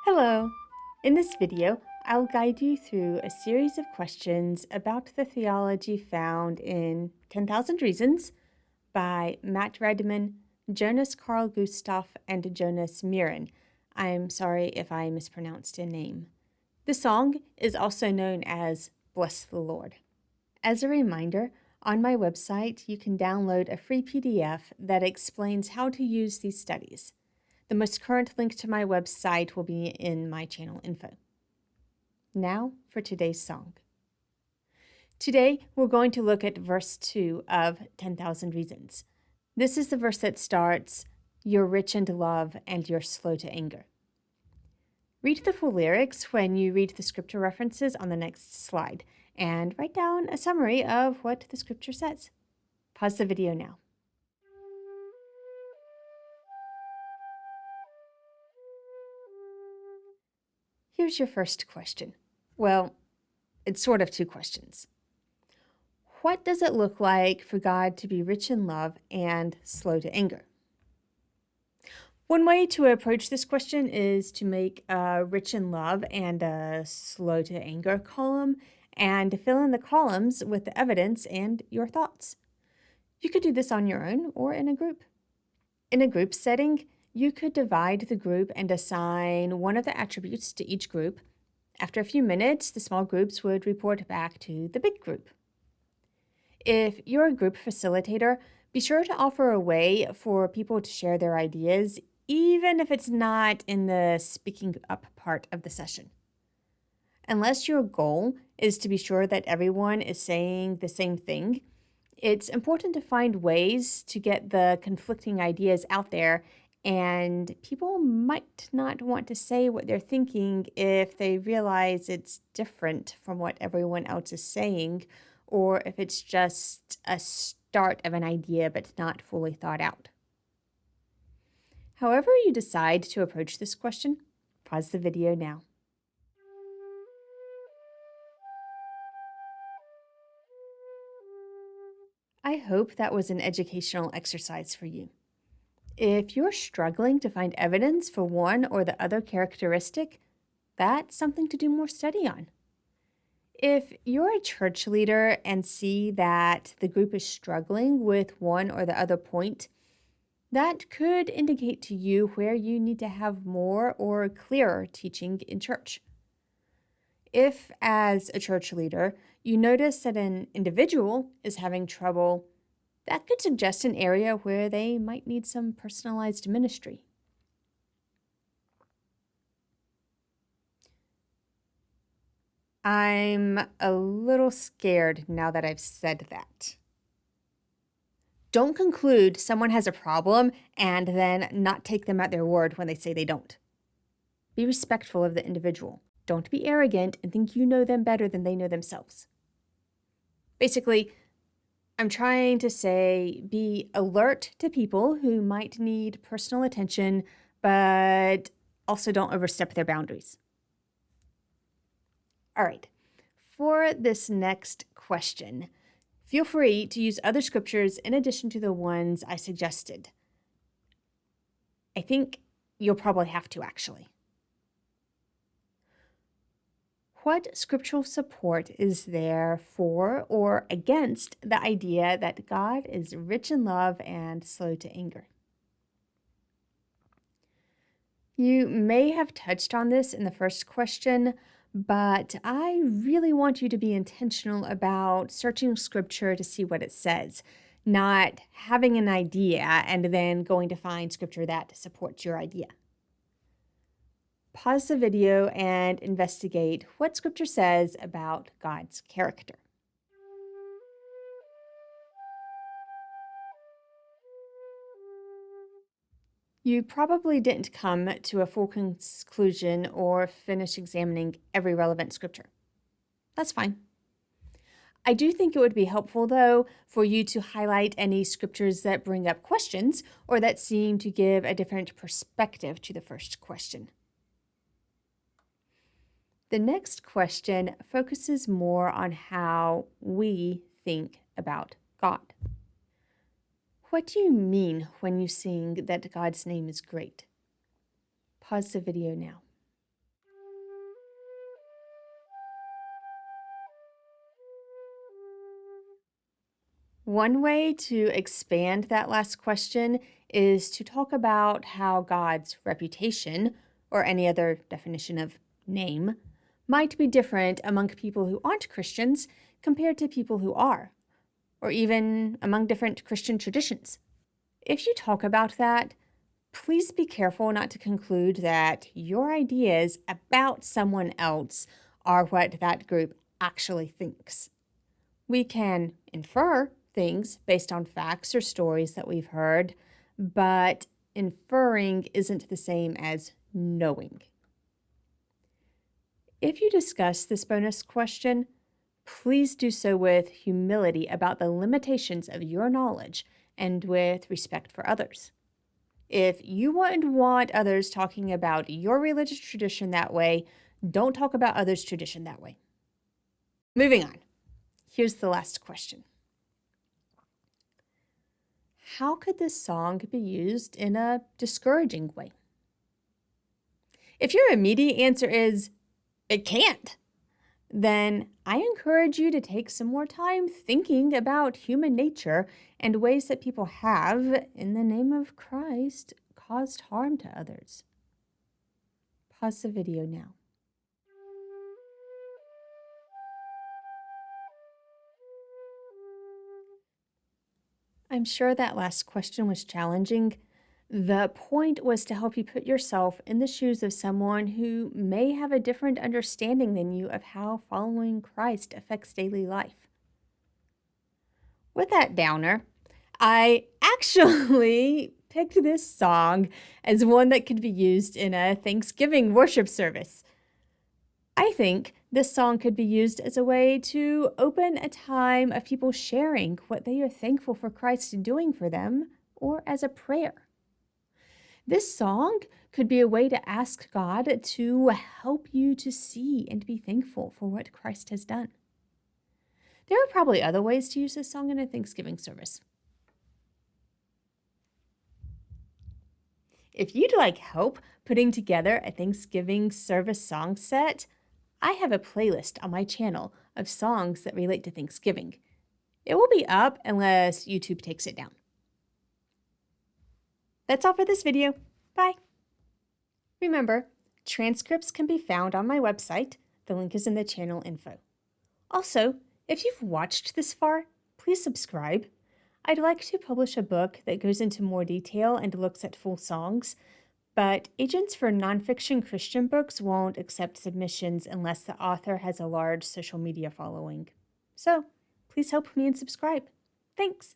Hello! In this video, I'll guide you through a series of questions about the theology found in 10,000 Reasons by Matt Redman, Jonas Carl Gustav, and Jonas Mirren. I'm sorry if I mispronounced a name. The song is also known as Bless the Lord. As a reminder, on my website, you can download a free PDF that explains how to use these studies. The most current link to my website will be in my channel info. Now for today's song. Today, we're going to look at verse 2 of 10,000 Reasons. This is the verse that starts, "You're rich in love and you're slow to anger." Read the full lyrics when you read the scripture references on the next slide, and write down a summary of what the scripture says. Pause the video now. Here's your first question. Well, it's sort of two questions. What does it look like for God to be rich in love and slow to anger? One way to approach this question is to make a rich in love and a slow to anger column and fill in the columns with the evidence and your thoughts. You could do this on your own or in a group. In a group setting, you could divide the group and assign one of the attributes to each group. After a few minutes, the small groups would report back to the big group. If you're a group facilitator, be sure to offer a way for people to share their ideas, even if it's not in the speaking up part of the session. Unless your goal is to be sure that everyone is saying the same thing, it's important to find ways to get the conflicting ideas out there, and people might not want to say what they're thinking if they realize it's different from what everyone else is saying, or if it's just a start of an idea but not fully thought out. However you decide to approach this question, pause the video now. I hope that was an educational exercise for you. If you're struggling to find evidence for one or the other characteristic, that's something to do more study on. If you're a church leader and see that the group is struggling with one or the other point, that could indicate to you where you need to have more or clearer teaching in church. If, as a church leader, you notice that an individual is having trouble, that could suggest an area where they might need some personalized ministry. I'm a little scared now that I've said that. Don't conclude someone has a problem and then not take them at their word when they say they don't. Be respectful of the individual. Don't be arrogant and think you know them better than they know themselves. Basically, I'm trying to say be alert to people who might need personal attention, but also don't overstep their boundaries. All right, for this next question, feel free to use other scriptures in addition to the ones I suggested. I think you'll probably have to, actually. What scriptural support is there for or against the idea that God is rich in love and slow to anger? You may have touched on this in the first question, but I really want you to be intentional about searching scripture to see what it says, not having an idea and then going to find scripture that supports your idea. Pause the video and investigate what scripture says about God's character. You probably didn't come to a full conclusion or finish examining every relevant scripture. That's fine. I do think it would be helpful, though, for you to highlight any scriptures that bring up questions or that seem to give a different perspective to the first question. The next question focuses more on how we think about God. What do you mean when you sing that God's name is great? Pause the video now. One way to expand that last question is to talk about how God's reputation, or any other definition of name, might be different among people who aren't Christians compared to people who are, or even among different Christian traditions. If you talk about that, please be careful not to conclude that your ideas about someone else are what that group actually thinks. We can infer things based on facts or stories that we've heard, but inferring isn't the same as knowing. If you discuss this bonus question, please do so with humility about the limitations of your knowledge and with respect for others. If you wouldn't want others talking about your religious tradition that way, don't talk about others' tradition that way. Moving on. Here's the last question. How could this song be used in a discouraging way? If your immediate answer is, it can't, then I encourage you to take some more time thinking about human nature and ways that people have, in the name of Christ, caused harm to others. Pause the video now. I'm sure that last question was challenging. The point was to help you put yourself in the shoes of someone who may have a different understanding than you of how following Christ affects daily life. With that downer, I actually picked this song as one that could be used in a Thanksgiving worship service. I think this song could be used as a way to open a time of people sharing what they are thankful for Christ doing for them, or as a prayer. This song could be a way to ask God to help you to see and be thankful for what Christ has done. There are probably other ways to use this song in a Thanksgiving service. If you'd like help putting together a Thanksgiving service song set, I have a playlist on my channel of songs that relate to Thanksgiving. It will be up unless YouTube takes it down. That's all for this video. Bye. Remember, transcripts can be found on my website. The link is in the channel info. Also, if you've watched this far, please subscribe. I'd like to publish a book that goes into more detail and looks at full songs, but agents for nonfiction Christian books won't accept submissions unless the author has a large social media following. So, please help me and subscribe. Thanks.